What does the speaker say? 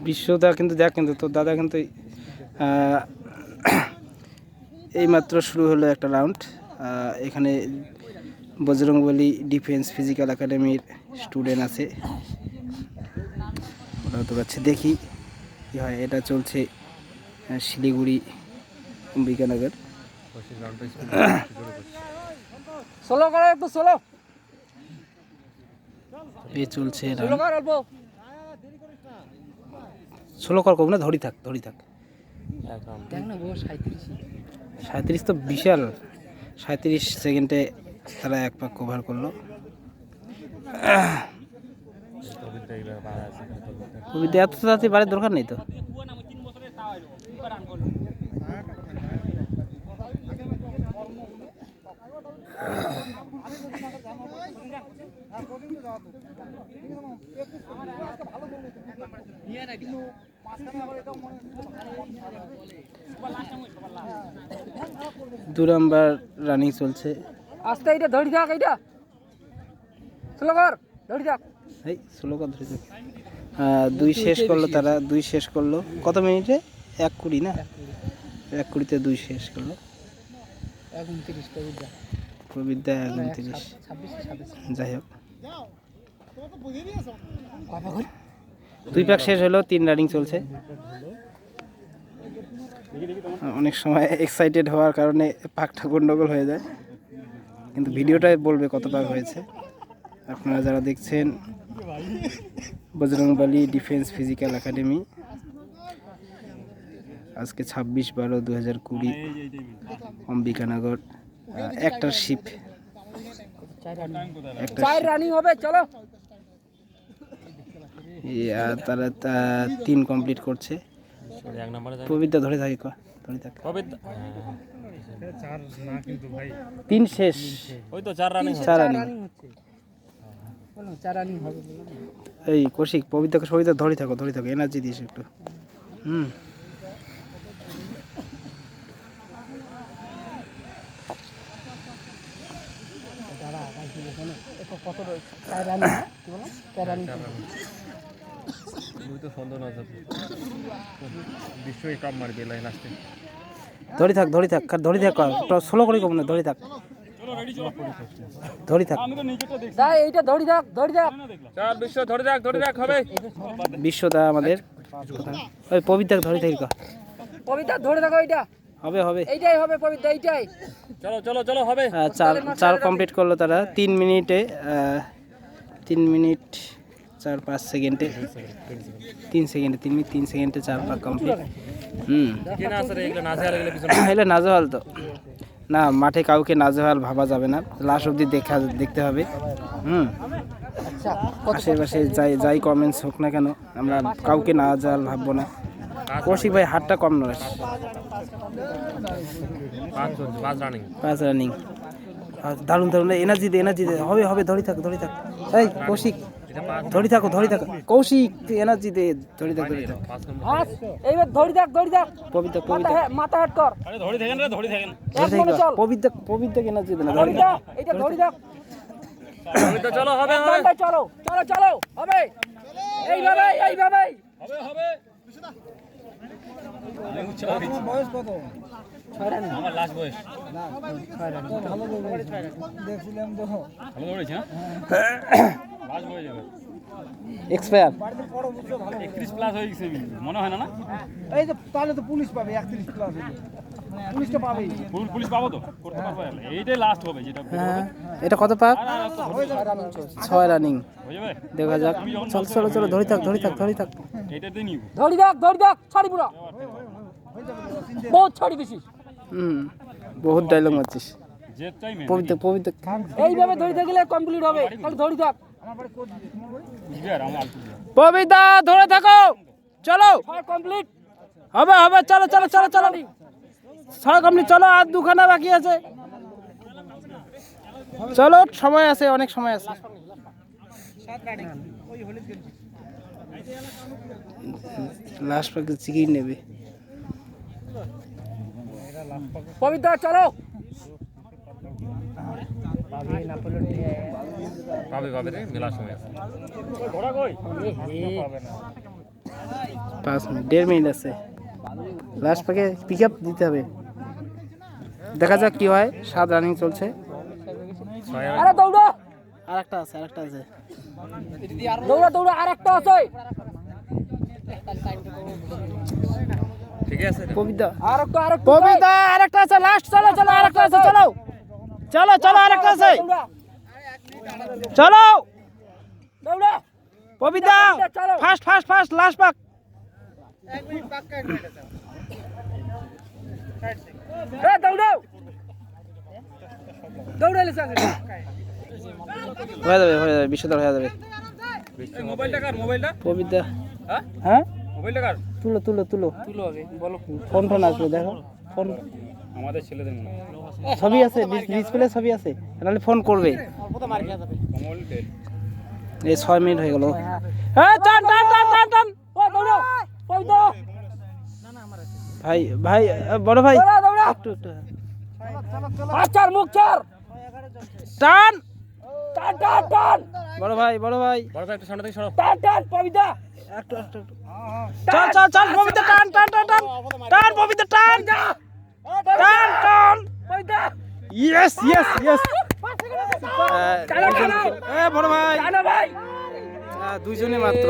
বিশ্বদা কিন্তু দেখ, কিন্তু তোর দাদা কিন্তু এইমাত্র শুরু হলো একটা রাউন্ড। এখানে বজরংবলী ডিফেন্স ফিজিক্যাল একাডেমির স্টুডেন্ট আছে, ওরা তো পাচ্ছে, দেখি কী হয়। এটা চলছে শিলিগুড়ি অম্বিকানগর। এ চলছে ষোলো কর কব না, ধরি থাক 37 তো বিশাল। 37 সেকেন্ডে তারা এক পাক কভার করলো। কবিতা এত তাড়াতাড়ি বাড়ির দরকার নেই তো। দু নাম্বার রানিং চলছে। আস্তে এটা ধরি থাক, এটা স্লো কর, ধরি থাক, এই স্লো কর, ধরি থাক। 2 শেষ করলো তারা, 2 শেষ করলো কত মিনিটে? 1:20 না, 1:20-তে 2 শেষ করলো। 29 প্রবিদ্যা 29। যাই হোক, 2 পাক শেষ হলো, 3 রানিং চলছে। অনেক সময় এক্সাইটেড হওয়ার কারণে পাকটা গন্ডগোল হয়ে যায়, কিন্তু ভিডিওটাই বলবে কত পাক হয়েছে। আপনারা যারা দেখছেন বজরংবলী ডিফেন্স ফিজিক্যাল একাডেমি, আজকে 26/12/2020 অম্বিকানগর একটার শিপ। 4 রানিং হবে, চলো। তারা 3 কমপ্লিট করছে। প্রবিদ্যা ধরে থাকি, ধরে থাক। 3 শেষ, ওই তো 4 রানিং, 4 রানিং। এই কৌশিক পবিত্রকে সবিতা ধরে থাকো, এনার্জি দিস একটু। ধরে থাক, স্লো করে কম না, ধরে থাক। এইটা ধরি থাক, হবে। বিশ্বদা আমাদের, ওই পবিত্রকে ধরে থাকি, পবিত্র ধরে থাকো, এইটা হবে এইটাই হবে পবিত্র, এইটাই। চলো হবে। 4 কমপ্লিট করলো তারা 3 মিনিটে, 3 মিনিট 4-5 সেকেন্ডে, 3 সেকেন্ডে 4 পাক কমপ্লিট। এগুলো নাজেহাল তো না, মাঠে কাউকে নাজেহাল ভাবা যাবে না, লাস্ট অবধি দেখতে হবে। আশেপাশে যাই কমেন্টস হোক না কেন, আমরা কাউকে নাজেহাল ভাববো না। কৌশিক ভাই হাতটা কম নয়। 5 রানিং, দারুণ এনার্জি দে, হবে, ধরে থাক। এই কৌশিক ধরে থাকো, কৌশিক এনার্জি দে, ধরে থাক। এইবার ধরি থাক, পবিত্র মাথা হেড কর, পবিত্রকে এনার্জি দে না, এইটা ধরি থাক। চলো হবে, চলো হবে, এইভাবে হবে। বয়স কত? আমার লাস্ট বয়স দেখছিলাম তো, ভালো দৌড়েছে, লাস্ট বয়স এক্সপায়ার 31 প্লাস হয়ে গেছে মনে হয় না। এই যে তাহলে তো পুলিশ পাবে 31 প্লাস, পুলিশটা পাবে, পুলিশ পাবো তো, করতে পারবো। এইটাই লাস্ট হবে যেটা। এটা কত পাক? 6 রানিং হয়ে যাবে, দেখা যাক। চলো ধরে থাক। এইটাতে নিব, ধরি থাক, ছাড়ি পুরা, বহুত ছাড়ি বেশি। বহুত ডায়লগ মারছিস। যে চাই পবিত্র এইভাবে ধরে থাকলে কমপ্লিট হবে, তাহলে ধরি থাক। বুঝবি আর আমার পবিত্র ধরে থাকো, চলো কমপ্লিট হবে, চলো 6 কমপ্লিট, চলো। আর 2খানা বাকি আছে, চলো, সময় আছে, অনেক সময় আছে। লাস্ট পাকে চিকিট নেবে। পবিত্র চলো, পাবে রে, মেলা সময় আছে। 5 মিনিট 1.5 মিনিট আছে লাস্ট পাকে পিক আপ দিতে হবে দেখা যাক কি হয় 7 রানিং চলছে আরে দৌড়ো আরেকটা আছে দৌড়া দৌড়া আরেকটা আছে ঠিক আছে কবিতা আরেকটা কবিতা আরেকটা আছে লাস্ট চলো চলো আরেকটা আছে চলো চলো চলো আরেকটা আছে চলো দৌড়া কবিতা ফাস্ট ফাস্ট ফাস্ট লাস্ট পাক এ দৌড়ো দৌড়ালে সাথে হয়ে যাবে বিশ্বদর হয়ে যাবে মোবাইলটা কার মোবাইলটা কবিতা হ্যাঁ হ্যাঁ মোবাইলটা কার তুলো আগে বলো ফোন আসবে দেখো ফোন আমাদের ছেলেদের মনে হয় ছবি আছে ডিসপ্লে ছবি আছে তাহলে ফোন করবে কমল টেল এই 6 মিনিট হয়ে গেল হ্যাঁ টান ও দৌড়ো ওই তো ভাই বড় ভাই দৌড়া একটু আচার মুখ চার টান টান বড় ভাই বড় ভাই একটু সামনে থেকে সরো টান পবিতা একটু চল ববিতা টান ববিতা টান পবিতা ইয়েস টানো বড় ভাই টানো ভাই দুইজনে মাত্র